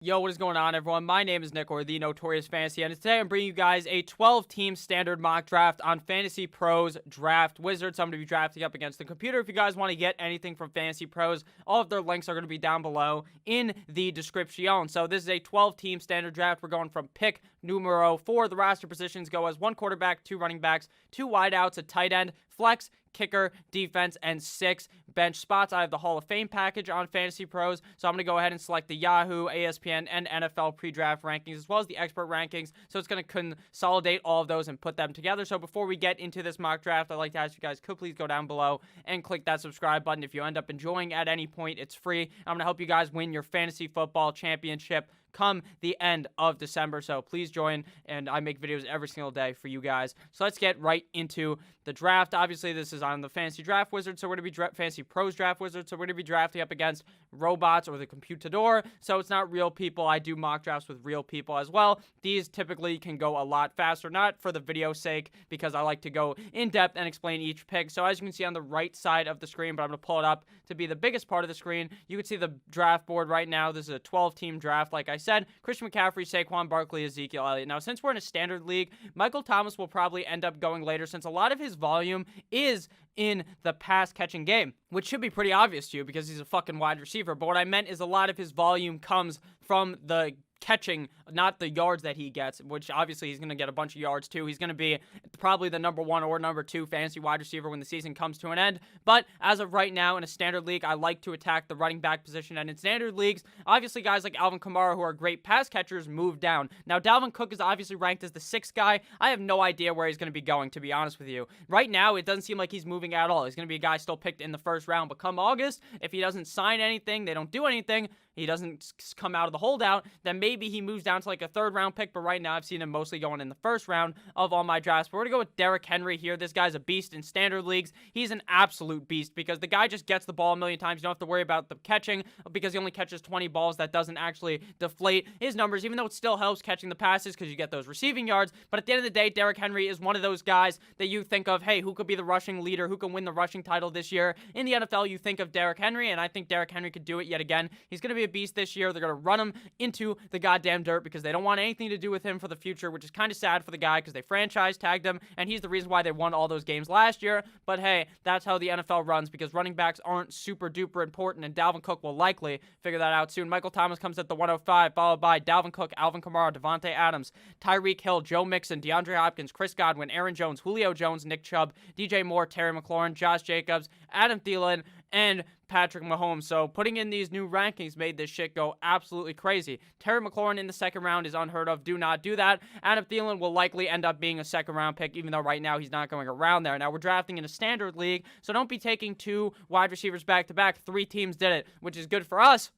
Yo, what is going on, everyone? My name is Nick, or the Notorious Fantasy, and today I'm bringing you guys a 12-team standard mock draft on Fantasy Pros Draft Wizard. So I'm going to be drafting up against the computer. If you guys want to get anything from Fantasy Pros, all of their links are going to be down below in the description. So this is a 12-team standard draft. We're going from pick numero 4. The roster positions go as 1 quarterback, 2 running backs, 2 wideouts, a tight end, flex, kicker, defense, and 6 bench spots. I have the Hall of Fame package on Fantasy Pros, so I'm going to go ahead and select the Yahoo, ESPN, and NFL pre-draft rankings, as well as the expert rankings, so it's going to consolidate all of those and put them together. So before we get into this mock draft, I'd like to ask you guys, could please go down below and click that subscribe button. If you end up enjoying at any point, it's free. I'm going to help you guys win your fantasy football championship come the end of December, so please join, and I make videos every single day for you guys. So let's get right into the draft. Obviously, this is on the Fantasy Draft Wizard, so we're going to be Fantasy Pros Draft Wizard, so we're going to be drafting up against robots or the computador, so it's not real people. I do mock drafts with real people as well. These typically can go a lot faster, not for the video's sake, because I like to go in depth and explain each pick. So as you can see on the right side of the screen, but I'm going to pull it up to be the biggest part of the screen, you can see the draft board right now. This is a 12-team draft, like I said. Christian McCaffrey, Saquon Barkley, Ezekiel Elliott. Now, since we're in a standard league, Michael Thomas will probably end up going later, since a lot of his volume is in the pass-catching game, which should be pretty obvious to you because he's a fucking wide receiver. But what I meant is a lot of his volume comes from the catching, not the yards that he gets, which obviously he's going to get a bunch of yards too. He's going to be probably the number 1 or number 2 fantasy wide receiver when the season comes to an end. But as of right now, in a standard league, I like to attack the running back position. And in standard leagues, obviously guys like Alvin Kamara, who are great pass catchers, move down. Now, Dalvin Cook is obviously ranked as the 6th guy. I have no idea where he's going to be going, to be honest with you. Right now, it doesn't seem like he's moving at all. He's going to be a guy still picked in the 1st round. But come August, if he doesn't sign anything, they don't do anything, he doesn't come out of the holdout, then maybe he moves down to like a 3rd round pick. But right now, I've seen him mostly going in the 1st round of all my drafts. But we're going to go with Derrick Henry here. This guy's a beast in standard leagues. He's an absolute beast because the guy just gets the ball a million times. You don't have to worry about the catching because he only catches 20 balls. That doesn't actually deflate his numbers, even though it still helps catching the passes because you get those receiving yards. But at the end of the day, Derrick Henry is one of those guys that you think of, hey, who could be the rushing leader? Who can win the rushing title this year? In the NFL, you think of Derrick Henry, and I think Derrick Henry could do it yet again. He's going to be a beast this year. They're going to run him into the goddamn dirt because they don't want anything to do with him for the future, which is kind of sad for the guy because they franchise tagged him, and he's the reason why they won all those games last year. But hey, that's how the NFL runs because running backs aren't super duper important, and Dalvin Cook will likely figure that out soon. Michael Thomas comes at the 105, followed by Dalvin Cook, Alvin Kamara, Devontae Adams, Tyreek Hill, Joe Mixon, DeAndre Hopkins, Chris Godwin, Aaron Jones, Julio Jones, Nick Chubb, DJ Moore, Terry McLaurin, Josh Jacobs, Adam Thielen, and Patrick Mahomes. So putting in these new rankings made this shit go absolutely crazy. Terry McLaurin in the 2nd round is unheard of. Do not do that. Adam Thielen will likely end up being a 2nd round pick, even though right now he's not going around there. Now, we're drafting in a standard league, so don't be taking 2 wide receivers back-to-back. 3 teams did it, which is good for us,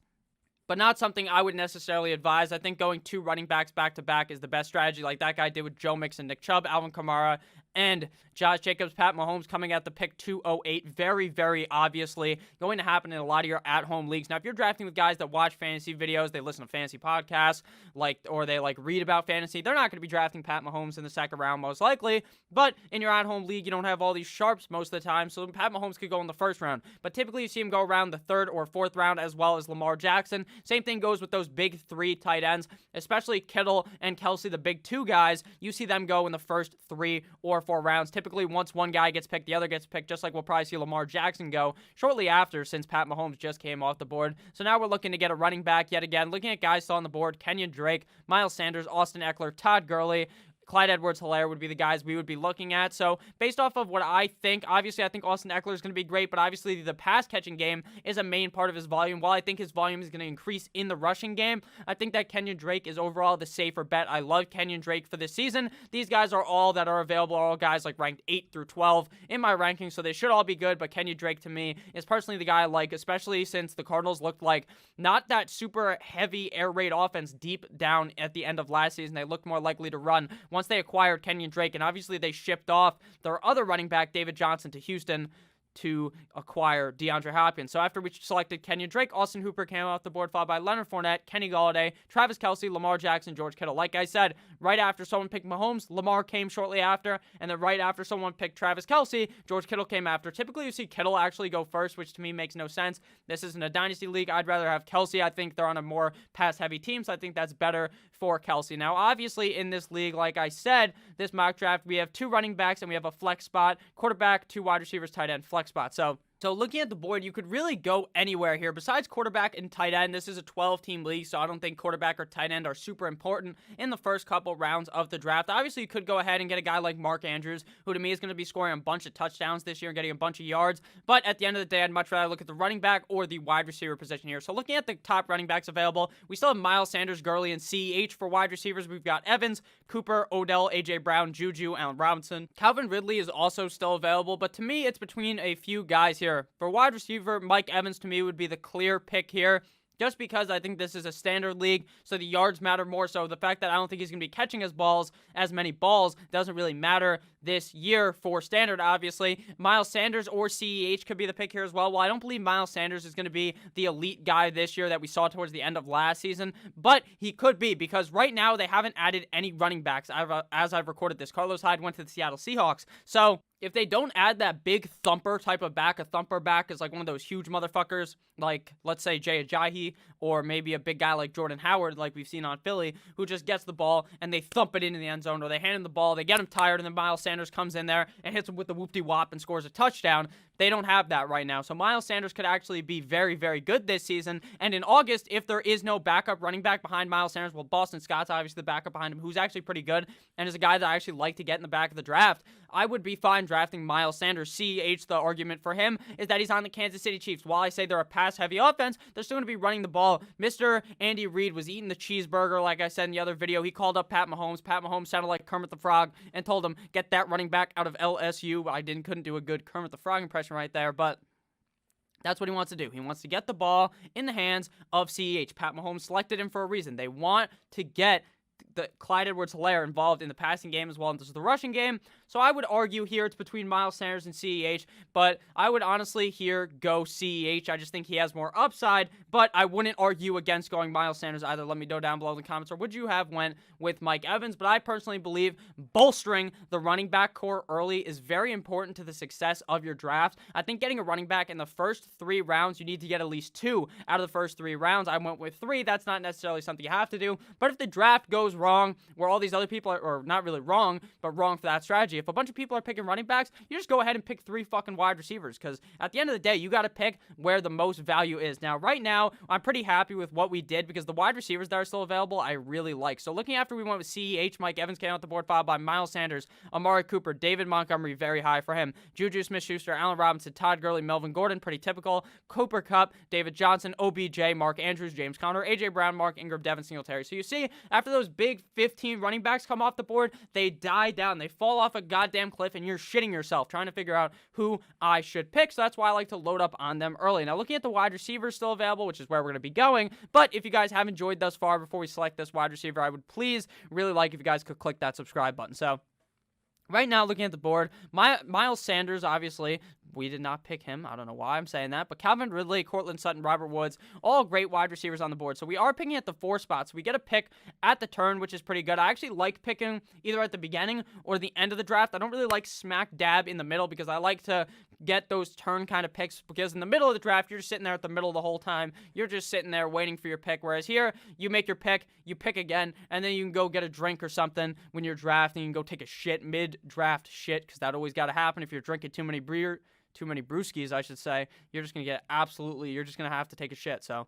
but not something I would necessarily advise. I think going 2 running backs back-to-back is the best strategy, like that guy did with Joe Mixon, Nick Chubb, Alvin Kamara, and Josh Jacobs. Pat Mahomes coming at the pick 208. Very, very obviously going to happen in a lot of your at-home leagues. Now, if you're drafting with guys that watch fantasy videos, they listen to fantasy podcasts, or they read about fantasy, they're not going to be drafting Pat Mahomes in the 2nd round most likely. But in your at-home league, you don't have all these sharps most of the time, so Pat Mahomes could go in the 1st round. But typically, you see him go around the 3rd or 4th round, as well as Lamar Jackson. Same thing goes with those big 3 tight ends, especially Kittle and Kelsey, the big 2 guys. You see them go in the 1st 3 or 4 rounds. Typically, once one guy gets picked, the other gets picked, just like we'll probably see Lamar Jackson go shortly after, since Pat Mahomes just came off the board. So now we're looking to get a running back yet again. Looking at guys still on the board: Kenyon Drake, Miles Sanders, Austin Eckler, Todd Gurley, Clyde Edwards-Helaire would be the guys we would be looking at. So based off of what I think, obviously I think Austin Eckler is going to be great, but obviously the pass-catching game is a main part of his volume. While I think his volume is going to increase in the rushing game, I think that Kenyon Drake is overall the safer bet. I love Kenyon Drake for this season. These guys are all that are available, are all guys ranked 8 through 12 in my rankings, so they should all be good, but Kenyon Drake to me is personally the guy I like, especially since the Cardinals looked like not that super heavy air raid offense deep down at the end of last season. They looked more likely to run once they acquired Kenyon Drake, and obviously they shipped off their other running back, David Johnson, to Houston. to acquire DeAndre Hopkins. So after we selected Kenyon Drake, Austin Hooper came off the board, followed by Leonard Fournette, Kenny Golladay, Travis Kelce, Lamar Jackson, George Kittle. Like I said, right after someone picked Mahomes, Lamar came shortly after, and then right after someone picked Travis Kelce, George Kittle came after. Typically, you see Kittle actually go first, which to me makes no sense. This isn't a dynasty league. I'd rather have Kelce. I think they're on a more pass-heavy team, so I think that's better for Kelce. Now, obviously, in this league, like I said, this mock draft, we have 2 running backs, and we have a flex spot, quarterback, 2 wide receivers, tight end, flex spot. So looking at the board, you could really go anywhere here. Besides quarterback and tight end, this is a 12-team league, so I don't think quarterback or tight end are super important in the first couple rounds of the draft. Obviously, you could go ahead and get a guy like Mark Andrews, who to me is going to be scoring a bunch of touchdowns this year and getting a bunch of yards. But at the end of the day, I'd much rather look at the running back or the wide receiver position here. So looking at the top running backs available, we still have Miles Sanders, Gurley, and CEH for wide receivers. We've got Evans, Cooper, Odell, A.J. Brown, Juju, Allen Robinson. Calvin Ridley is also still available, but to me, it's between a few guys here. For wide receiver, Mike Evans to me would be the clear pick here, just because I think this is a standard league, so the yards matter more. So the fact that I don't think he's going to be catching as many balls doesn't really matter this year for standard, obviously. Miles Sanders or CEH could be the pick here as well. Well, I don't believe Miles Sanders is going to be the elite guy this year that we saw towards the end of last season, but he could be, because right now they haven't added any running backs as I've recorded this. Carlos Hyde went to the Seattle Seahawks. So if they don't add that big thumper type of back, a thumper back is like one of those huge motherfuckers, like, let's say, Jay Ajayi, or maybe a big guy like Jordan Howard, like we've seen on Philly, who just gets the ball and they thump it into the end zone, or they hand him the ball, they get him tired, and then Miles Sanders comes in there and hits him with the whoop-de-wop and scores a touchdown. They don't have that right now. So Miles Sanders could actually be very, very good this season. And in August, if there is no backup running back behind Miles Sanders, well, Boston Scott's obviously the backup behind him, who's actually pretty good and is a guy that I actually like to get in the back of the draft. I would be fine drafting Miles Sanders. CEH, the argument for him is that he's on the Kansas City Chiefs. While I say they're a pass-heavy offense, they're still going to be running the ball. Mr. Andy Reid was eating the cheeseburger, like I said in the other video. He called up Pat Mahomes. Pat Mahomes sounded like Kermit the Frog and told him, get that running back out of LSU. I couldn't do a good Kermit the Frog impression right there, but that's what he wants to do. He wants to get the ball in the hands of CEH. Pat Mahomes selected him for a reason. They want to get the Clyde Edwards-Helaire involved in the passing game as well as the rushing game. So I would argue here it's between Miles Sanders and CEH, but I would honestly here go CEH. I just think he has more upside, but I wouldn't argue against going Miles Sanders either. Let me know down below in the comments, or would you have went with Mike Evans? But I personally believe bolstering the running back core early is very important to the success of your draft. I think getting a running back in the first 3 rounds, you need to get at least 2 out of the first 3 rounds. I went with 3. That's not necessarily something you have to do, but if the draft goes wrong, where all these other people are, or not really wrong, but wrong for that strategy, if a bunch of people are picking running backs, you just go ahead and pick 3 fucking wide receivers, because at the end of the day, you got to pick where the most value is. Now, right now, I'm pretty happy with what we did, because the wide receivers that are still available, I really like. So looking after we went with CEH, Mike Evans came out the board, followed by Miles Sanders, Amari Cooper, David Montgomery, very high for him, Juju Smith-Schuster, Allen Robinson, Todd Gurley, Melvin Gordon, pretty typical, Cooper Kupp, David Johnson, OBJ, Mark Andrews, James Conner, A.J. Brown, Mark Ingram, Devin Singletary. So you see, after those big 15 running backs come off the board, they die down. They fall off a goddamn cliff, and you're shitting yourself trying to figure out who I should pick. So that's why I like to load up on them early. Now, looking at the wide receivers still available, which is where we're going to be going, but if you guys have enjoyed thus far before we select this wide receiver, I would please really like if you guys could click that subscribe button. So right now, looking at the board, Miles Sanders, obviously, we did not pick him. I don't know why I'm saying that. But Calvin Ridley, Cortland Sutton, Robert Woods, all great wide receivers on the board. So we are picking at the 4 spots. We get a pick at the turn, which is pretty good. I actually like picking either at the beginning or the end of the draft. I don't really like smack dab in the middle, because I like to get those turn kind of picks, because in the middle of the draft, you're just sitting there at the middle the whole time. You're just sitting there waiting for your pick. Whereas here, you make your pick, you pick again, and then you can go get a drink or something when you're drafting. You can go take a shit, mid-draft shit, because that always got to happen if you're drinking too many brewskis, I should say. You're just going to you're just going to have to take a shit. So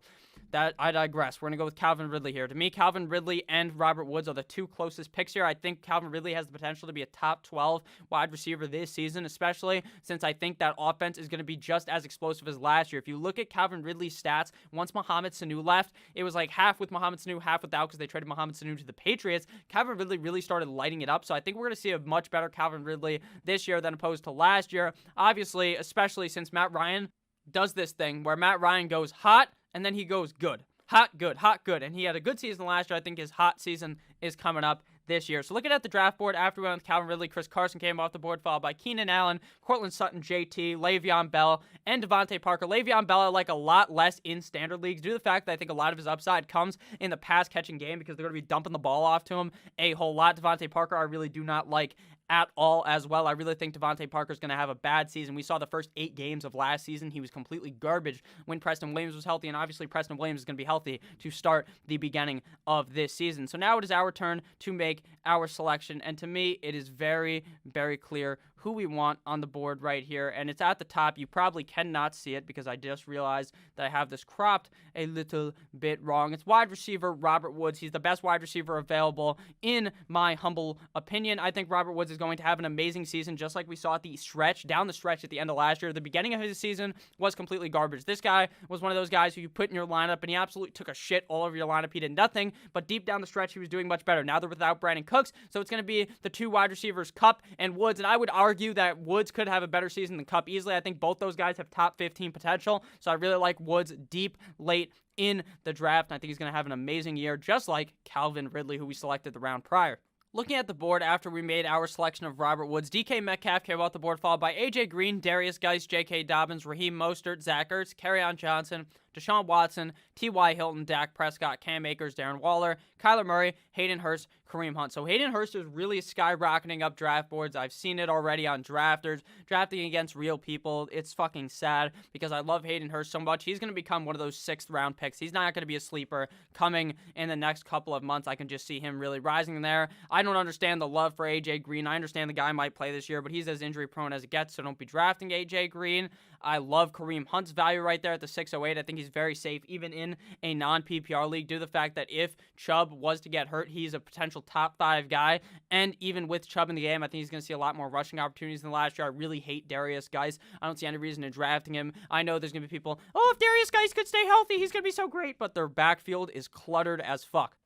that, I digress. We're going to go with Calvin Ridley here. To me, Calvin Ridley and Robert Woods are the 2 closest picks here. I think Calvin Ridley has the potential to be a top 12 wide receiver this season, especially since I think that offense is going to be just as explosive as last year. If you look at Calvin Ridley's stats, once Mohamed Sanu left, it was like half with Mohamed Sanu, half without, because they traded Mohamed Sanu to the Patriots. Calvin Ridley really started lighting it up. So I think we're going to see a much better Calvin Ridley this year than opposed to last year. Obviously, especially since Matt Ryan does this thing where Matt Ryan goes hot and then he goes good. Hot, good, and he had a good season last year. I think his hot season is coming up this year. So looking at the draft board, after we went with Calvin Ridley, Chris Carson came off the board, followed by Keenan Allen, Cortland Sutton, JT, Le'Veon Bell, and Devontae Parker. Le'Veon Bell I like a lot less in standard leagues due to the fact that I think a lot of his upside comes in the pass-catching game because they're going to be dumping the ball off to him a whole lot. Devontae Parker I really do not like at all as well. I really think Devontae Parker's going to have a bad season. We saw the first 8 games of last season. He was completely garbage when Preston Williams was healthy, and obviously Preston Williams is going to be healthy to start the beginning of this season. So now it is our turn to make our selection, and to me, it is very, very clear who we want on the board right here, and it's at the top. You probably cannot see it because I just realized that I have this cropped a little bit wrong. It's wide receiver Robert Woods. He's the best wide receiver available in my humble opinion. I think Robert Woods is going to have an amazing season, just like we saw at the stretch, down the stretch at the end of last year. The beginning of his season was completely garbage. This guy was one of those guys who you put in your lineup, and he absolutely took a shit all over your lineup. He did nothing, but deep down the stretch, he was doing much better. Now they're without Brandon Cooks, so it's going to be the 2 wide receivers, Kupp and Woods, and I would argue that Woods could have a better season than Kupp easily. I think both those guys have top 15 potential, so I really like Woods deep, late in the draft, and I think he's going to have an amazing year, just like Calvin Ridley, who we selected the round prior. Looking at the board after we made our selection of Robert Woods, DK Metcalf came off the board, followed by AJ Green, Darius Geis, J.K. Dobbins, Raheem Mostert, Zach Ertz, Kerryon Johnson, Deshaun Watson, T.Y. Hilton, Dak Prescott, Cam Akers, Darren Waller, Kyler Murray, Hayden Hurst, Kareem Hunt. So Hayden Hurst is really skyrocketing up draft boards. I've seen it already on drafters, drafting against real people. It's fucking sad because I love Hayden Hurst so much. He's going to become one of those 6th round picks. He's not going to be a sleeper coming in the next couple of months. I can just see him really rising there. I don't understand the love for AJ Green. I understand the guy might play this year, but he's as injury prone as it gets, so don't be drafting AJ Green. I love Kareem Hunt's value right there at the 608. I think he's very safe, even in a non-PPR league, due to the fact that if Chubb was to get hurt, he's a potential top 5 guy. And even with Chubb in the game, I think he's going to see a lot more rushing opportunities than last year. I really hate Darius Geis. I don't see any reason in drafting him. I know there's going to be people, oh, if Darius Geis could stay healthy, he's going to be so great. But their backfield is cluttered as fuck.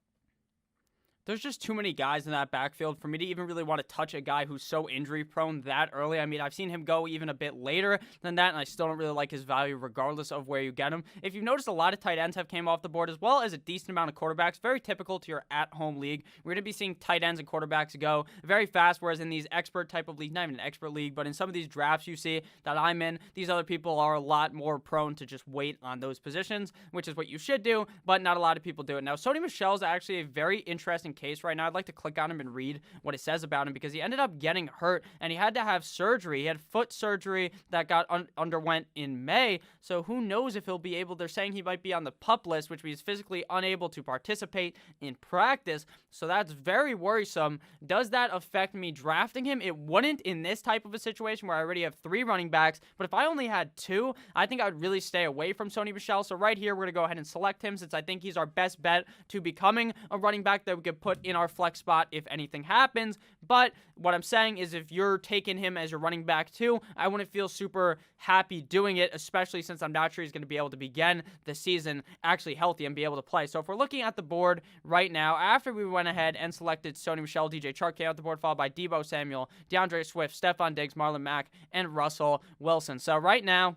There's just too many guys in that backfield for me to even really want to touch a guy who's so injury prone that early. I mean, I've seen him go even a bit later than that, and I still don't really like his value regardless of where you get him. If you've noticed, a lot of tight ends have came off the board as well as a decent amount of quarterbacks. Very typical to your at-home league. We're going to be seeing tight ends and quarterbacks go very fast, whereas in these expert type of leagues, not even an expert league, but in some of these drafts you see that I'm in, these other people are a lot more prone to just wait on those positions, which is what you should do, but not a lot of people do it. Now, Sony Michel's actually a very interesting case right now. I'd like to click on him and read what it says about him because he ended up getting hurt and he had to have surgery. He had foot surgery that got underwent in May, so who knows if he'll be able. They're saying he might be on the PUP list, which means physically unable to participate in practice, so that's very worrisome. Does that affect me drafting him? It wouldn't in this type of a situation where I already have 3 running backs, but if I only had 2, I think I would really stay away from Sony Michel. So right here, we're going to go ahead and select him since I think he's our best bet to becoming a running back that we could put in our flex spot if anything happens. But what I'm saying is if you're taking him as your running back too, I wouldn't feel super happy doing it, especially since I'm not sure he's going to be able to begin the season actually healthy and be able to play. So if we're looking at the board right now, after we went ahead and selected Sony Michel, DJ Chark came out the board, followed by Deebo Samuel, DeAndre Swift, Stephon Diggs, Marlon Mack, and Russell Wilson. So right now,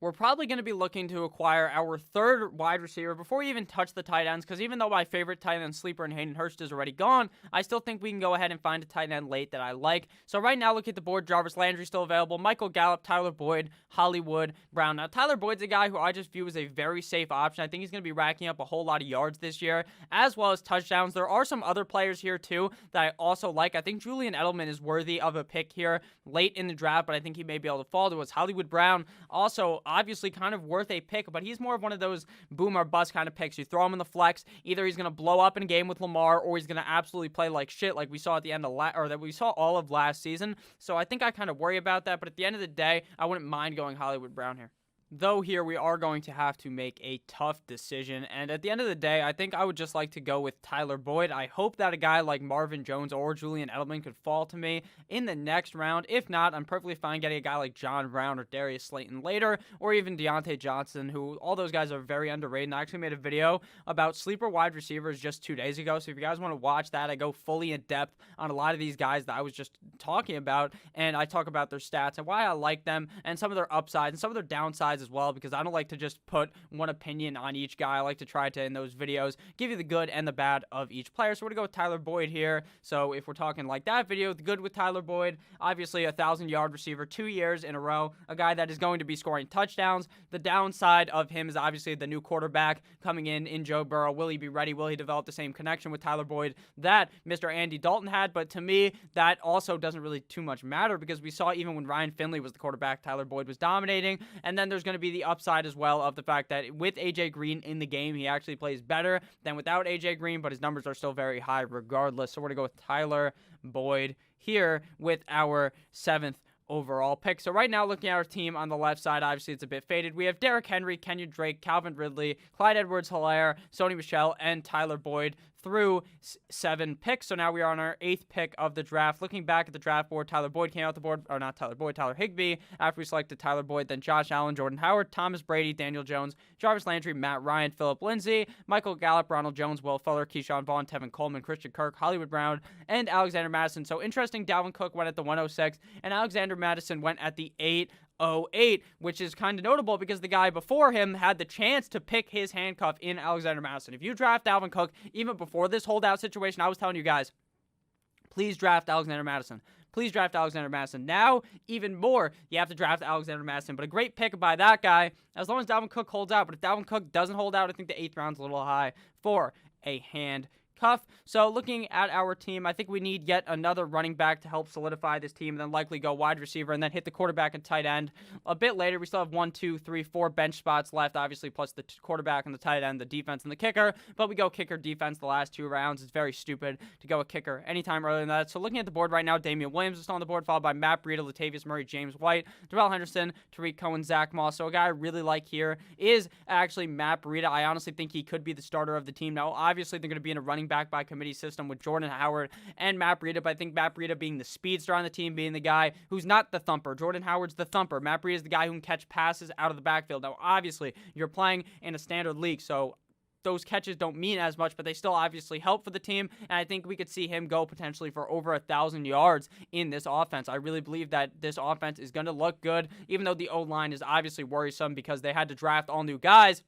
we're probably going to be looking to acquire our 3rd wide receiver before we even touch the tight ends, because even though my favorite tight end sleeper in Hayden Hurst is already gone, I still think we can go ahead and find a tight end late that I like. So right now, look at the board. Jarvis Landry still available, Michael Gallup, Tyler Boyd, Hollywood Brown. Now, Tyler Boyd's a guy who I just view as a very safe option. I think he's going to be racking up a whole lot of yards this year, as well as touchdowns. There are some other players here, too, that I also like. I think Julian Edelman is worthy of a pick here late in the draft, but I think he may be able to fall to us. Hollywood Brown, also obviously kind of worth a pick, but he's more of one of those boom or bust kind of picks. You throw him in the flex, either he's going to blow up in a game with Lamar, or he's going to absolutely play like shit, like we saw at the end of that we saw all of last season. So I think I kind of worry about that, but at the end of the day, I wouldn't mind going Hollywood Brown here. Though here we are going to have to make a tough decision, and at the end of the day, I think I would just like to go with Tyler Boyd. I hope that a guy like Marvin Jones or Julian Edelman could fall to me in the next round. If not, I'm perfectly fine getting a guy like John Brown or Darius Layton later, or even Deontay Johnson, who all those guys are very underrated. And I actually made a video about sleeper wide receivers just 2 days ago, so if you guys want to watch that, I go fully in depth on a lot of these guys that I was just talking about, and I talk about their stats and why I like them, and some of their upsides and some of their downsides guys as well, because I don't like to just put one opinion on each guy. I like to try to, in those videos, give you the good and the bad of each player. So we're going to go with Tyler Boyd here. So if we're talking like that video, the good with Tyler Boyd, obviously a 1,000-yard receiver 2 years in a row, a guy that is going to be scoring touchdowns. The downside of him is obviously the new quarterback coming in Joe Burrow. Will he be ready? Will he develop the same connection with Tyler Boyd that Mr. Andy Dalton had? But to me, that also doesn't really too much matter, because we saw even when Ryan Finley was the quarterback, Tyler Boyd was dominating. And then there's going to be the upside as well of the fact that with A.J. Green in the game, he actually plays better than without A.J. Green, but his numbers are still very high regardless. So we're going to go with Tyler Boyd here with our 7th overall pick. So right now, looking at our team on the left side, obviously it's a bit faded. We have Derrick Henry, Kenyon Drake, Calvin Ridley, Clyde Edwards-Helaire, Sony Michel, and Tyler Boyd through 7 picks. So now we are on our 8th pick of the draft. Looking back at the draft board, Tyler Boyd came out the board, or not Tyler Boyd, Tyler Higbee, after we selected Tyler Boyd, then Josh Allen, Jordan Howard, Thomas Brady, Daniel Jones, Jarvis Landry, Matt Ryan, Phillip Lindsay, Michael Gallup, Ronald Jones, Will Fuller, Keyshawn Vaughn, Tevin Coleman, Christian Kirk, Hollywood Brown, and Alexander Madison. So interesting, Dalvin Cook went at the 106, and Alexander Madison went at the 808, which is kind of notable because the guy before him had the chance to pick his handcuff in Alexander Madison. If you draft Dalvin Cook, even before this holdout situation, I was telling you guys, please draft Alexander Madison. Please draft Alexander Madison. Now, even more, you have to draft Alexander Madison. But a great pick by that guy, as long as Dalvin Cook holds out. But if Dalvin Cook doesn't hold out, I think the 8th round's a little high for a handcuff. So looking at our team, I think we need yet another running back to help solidify this team, and then likely go wide receiver and then hit the quarterback and tight end a bit later. We still have 1, 2, 3, 4 bench spots left, obviously, plus the quarterback and the tight end, the defense and the kicker. But we go kicker defense the last 2 rounds. It's very stupid to go a kicker anytime earlier than that. So looking at the board right now, Damian Williams is still on the board, followed by Matt Breida, Latavius Murray, James White, Darrell Henderson, Tariq Cohen, Zach Moss. So a guy I really like here is actually Matt Breida. I honestly think he could be the starter of the team. Now, obviously, they're going to be in a running back by committee system with Jordan Howard and Matt Breida, but I think Matt Breida being the speedster on the team, being the guy who's not the thumper. Jordan Howard's the thumper. Matt Breida is the guy who can catch passes out of the backfield. Now, obviously, you're playing in a standard league, so those catches don't mean as much, but they still obviously help for the team, and I think we could see him go potentially for over 1,000 yards in this offense. I really believe that this offense is going to look good, even though the O-line is obviously worrisome because they had to draft all new guys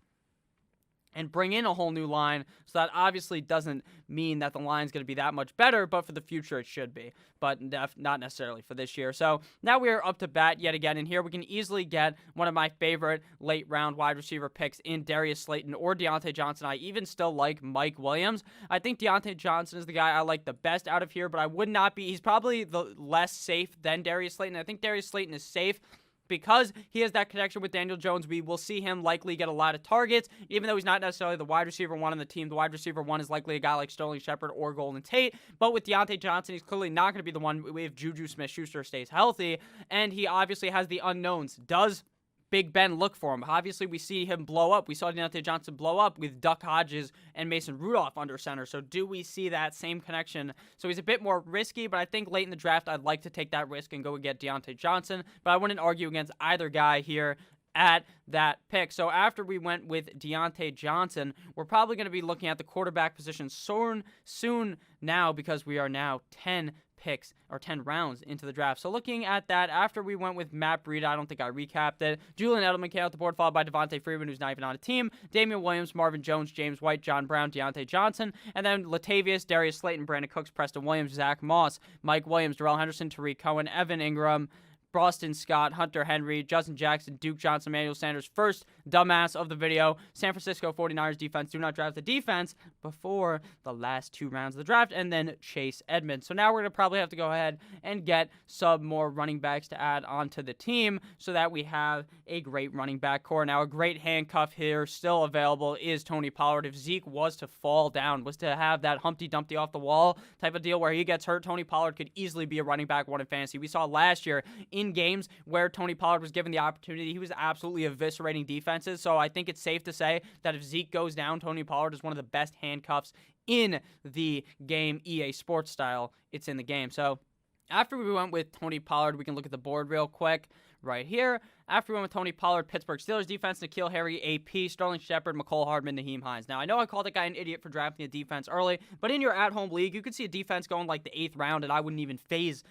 and bring in a whole new line, so that obviously doesn't mean that the line's going to be that much better, but for the future it should be, but not necessarily for this year. So now we are up to bat yet again, and here we can easily get one of my favorite late-round wide receiver picks in Darius Layton or Deontay Johnson. I even still like Mike Williams. I think Deontay Johnson is the guy I like the best out of here, but I would not be. He's probably the less safe than Darius Layton. I think Darius Layton is safe because he has that connection with Daniel Jones. We will see him likely get a lot of targets, even though he's not necessarily the wide receiver 1 on the team. The wide receiver 1 is likely a guy like Sterling Shepard or Golden Tate, but with Deontay Johnson, he's clearly not going to be the one if Juju Smith-Schuster stays healthy, and he obviously has the unknowns. Does Big Ben look for him? Obviously, we see him blow up. We saw Deontay Johnson blow up with Duck Hodges and Mason Rudolph under center. So do we see that same connection? So he's a bit more risky, but I think late in the draft, I'd like to take that risk and go and get Deontay Johnson. But I wouldn't argue against either guy here at that pick. So after we went with Deontay Johnson, we're probably going to be looking at the quarterback position soon now, because we are now 10 picks or 10 rounds into the draft. So looking at that, after we went with Matt Breida, I don't think I recapped it. Julian Edelman came out the board, followed by Devontae Freeman, who's not even on a team, Damian Williams, Marvin Jones, James White, John Brown, Deontay Johnson, and then Latavius, Darius Slayton, Brandon Cooks, Preston Williams, Zach Moss, Mike Williams, Darrell Henderson, Tariq Cohen, Evan Ingram, Boston Scott, Hunter Henry, Justin Jackson, Duke Johnson, Emmanuel Sanders. First dumbass of the video. San Francisco 49ers defense. Do not draft the defense before the last 2 rounds of the draft. And then Chase Edmonds. So now we're going to probably have to go ahead and get some more running backs to add onto the team so that we have a great running back core. Now, a great handcuff here still available is Tony Pollard. If Zeke was to fall down, was to have that Humpty Dumpty off the wall type of deal where he gets hurt, Tony Pollard could easily be a running back 1 in fantasy. We saw last year in games where Tony Pollard was given the opportunity, he was absolutely eviscerating defenses. So I think it's safe to say that if Zeke goes down, Tony Pollard is one of the best handcuffs in the game. EA Sports style, it's in the game. So after we went with Tony Pollard, we can look at the board real quick right here. After we went with Tony Pollard, Pittsburgh Steelers defense, N'Keal Harry, AP, Sterling Shepard, McCole Hardman, Naheem Hines. Now, I know I called that guy an idiot for drafting a defense early, but in your at-home league, you could see a defense going like the 8th round, and it wouldn't even phase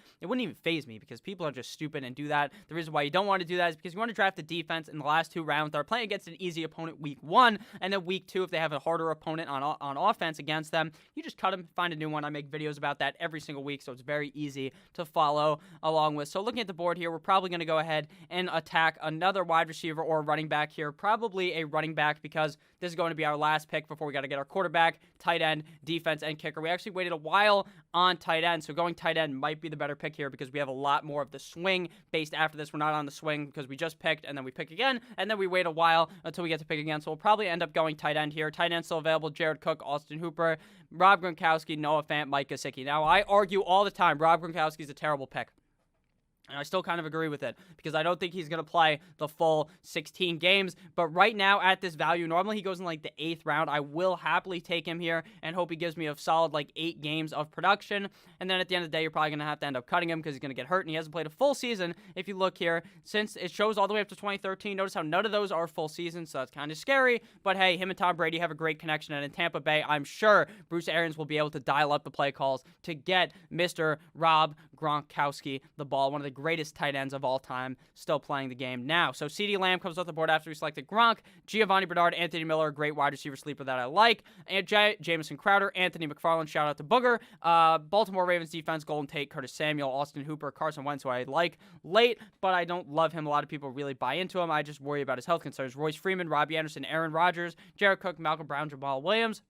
me because people are just stupid and do that. The reason why you don't want to do that is because you want to draft the defense in the last 2 rounds that are playing against an easy opponent week 1, and then week 2, if they have a harder opponent on offense against them, you just cut them, find a new one. I make videos about that every single week, so it's very easy to follow along with. So looking at the board here, we're probably going to go ahead and attack another wide receiver or running back here, probably a running back because this is going to be our last pick before we got to get our quarterback, tight end, defense, and kicker. We actually waited a while on tight end, so going tight end might be the better pick here because we have a lot more of the swing based after this. We're not on the swing because we just picked, and then we pick again, and then we wait a while until we get to pick again, so we'll probably end up going tight end here. Tight end still available: Jared Cook, Austin Hooper, Rob Gronkowski, Noah Fant, Mike Gesicki. Now, I argue all the time Rob Gronkowski is a terrible pick. And I still kind of agree with it because I don't think he's going to play the full 16 games. But right now at this value, normally he goes in like the 8th round. I will happily take him here and hope he gives me a solid like 8 games of production. And then at the end of the day, you're probably going to have to end up cutting him because he's going to get hurt. And he hasn't played a full season. If you look here, since it shows all the way up to 2013, notice how none of those are full seasons. So that's kind of scary. But hey, him and Tom Brady have a great connection. And in Tampa Bay, I'm sure Bruce Arians will be able to dial up the play calls to get Mr. Rob Gronkowski the ball. One of the greatest tight ends of all time, still playing the game now. So CeeDee Lamb comes off the board after we selected Gronk. Giovanni Bernard, Anthony Miller, a great wide receiver sleeper that I like. And Jamison Crowder, Anthony McFarland, shout out to Booger. Baltimore Ravens defense: Golden Tate, Curtis Samuel, Austin Hooper, Carson Wentz, who I like late, but I don't love him. A lot of people really buy into him. I just worry about his health concerns. Royce Freeman, Robbie Anderson, Aaron Rodgers, Jared Cook, Malcolm Brown, Jamal Williams.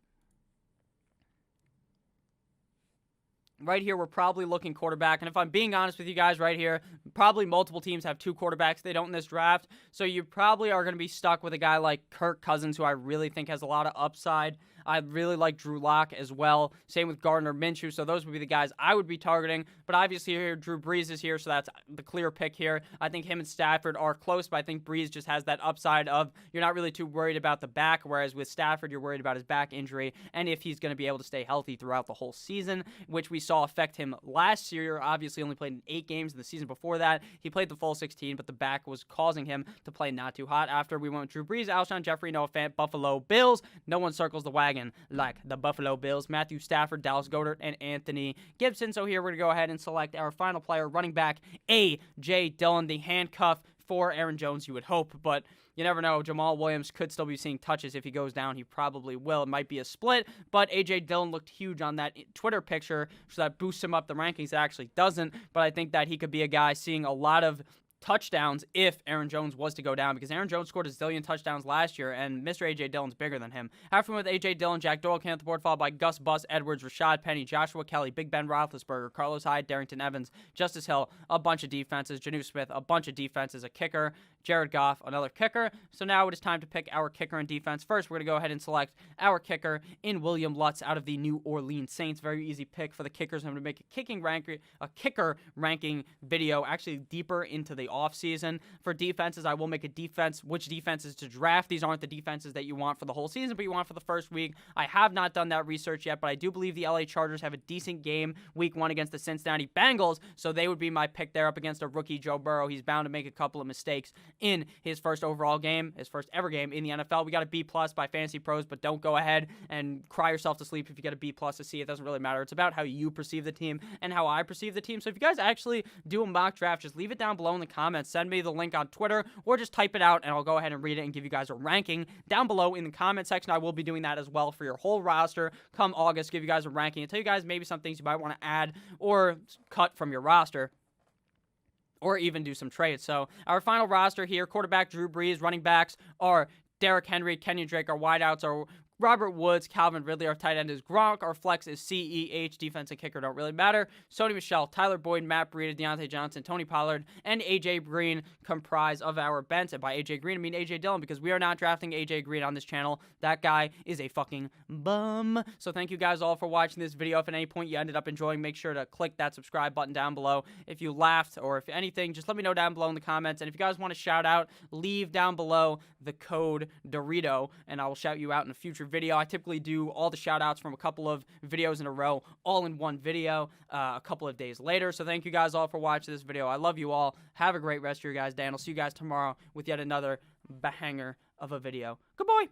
Right here, we're probably looking quarterback. And if I'm being honest with you guys right here, probably multiple teams have 2 quarterbacks. They don't in this draft. So you probably are going to be stuck with a guy like Kirk Cousins, who I really think has a lot of upside. I really like Drew Lock as well. Same with Gardner Minshew. So those would be the guys I would be targeting. But obviously here, Drew Brees is here, so that's the clear pick here. I think him and Stafford are close, but I think Brees just has that upside of you're not really too worried about the back, whereas with Stafford, you're worried about his back injury and if he's going to be able to stay healthy throughout the whole season, which we saw affect him last year. Obviously only played in 8 games in the season before that. He played the full 16, but the back was causing him to play not too hot. After we went with Drew Brees, Alshon Jeffrey, Noah Fant, Buffalo Bills. No one circles the wagon like the Buffalo Bills: Matthew Stafford, Dallas Goedert, and Anthony Gibson. So here we're going to go ahead and select our final player, running back A.J. Dillon, the handcuff for Aaron Jones, you would hope, but you never know. Jamal Williams could still be seeing touches. If he goes down, he probably will. It might be a split, but A.J. Dillon looked huge on that Twitter picture, so that boosts him up the rankings. It actually doesn't, but I think that he could be a guy seeing a lot of touchdowns if Aaron Jones was to go down, because Aaron Jones scored a zillion touchdowns last year, and Mr. A.J. Dillon's bigger than him. After with A.J. Dillon, Jack Doyle came off the board, followed by Gus Bus, Edwards, Rashad Penny, Joshua Kelly, Big Ben Roethlisberger, Carlos Hyde, Darrington Evans, Justice Hill, a bunch of defenses, Janu Smith, a bunch of defenses, a kicker, Jared Goff, another kicker. So now it is time to pick our kicker and defense. First, we're going to go ahead and select our kicker in William Lutz out of the New Orleans Saints. Very easy pick for the kickers. I'm going to make a kicker ranking video actually deeper into the offseason. For defenses, I will make a defense, which defenses to draft. These aren't the defenses that you want for the whole season, but you want for the first week. I have not done that research yet, but I do believe the LA Chargers have a decent game week 1 against the Cincinnati Bengals, so they would be my pick there up against a rookie Joe Burrow. He's bound to make a couple of mistakes in his first overall game, his first ever game in the NFL. We got a B+ by Fantasy Pros, but don't go ahead and cry yourself to sleep if you get a B+ to C. It doesn't really matter. It's about how you perceive the team and how I perceive the team. So if you guys actually do a mock draft, just leave it down below in the comments. Send me the link on Twitter, or just type it out and I'll go ahead and read it and give you guys a ranking down below in the comment section. I will be doing that as well for your whole roster come August, give you guys a ranking and tell you guys maybe some things you might want to add or cut from your roster, or even do some trades. So our final roster here: quarterback Drew Brees, running backs are Derrick Henry, Kenyon Drake. Our wideouts are Robert Woods, Calvin Ridley. Our tight end is Gronk. Our flex is CEH. Defense and kicker don't really matter. Sony Michel, Tyler Boyd, Matt Breida, Deontay Johnson, Tony Pollard, and A.J. Green comprise of our bench. And by A.J. Green, I mean A.J. Dillon, because we are not drafting A.J. Green on this channel. That guy is a fucking bum. So thank you guys all for watching this video. If at any point you ended up enjoying, make sure to click that subscribe button down below. If you laughed or if anything, just let me know down below in the comments. And if you guys want to shout out, leave down below the code Dorito, and I will shout you out in a future your video. I typically do all the shout-outs from a couple of videos in a row, all in one video a couple of days later. So thank you guys all for watching this video. I love you all. Have a great rest of your guys' day, and I'll see you guys tomorrow with yet another banger of a video. Goodbye.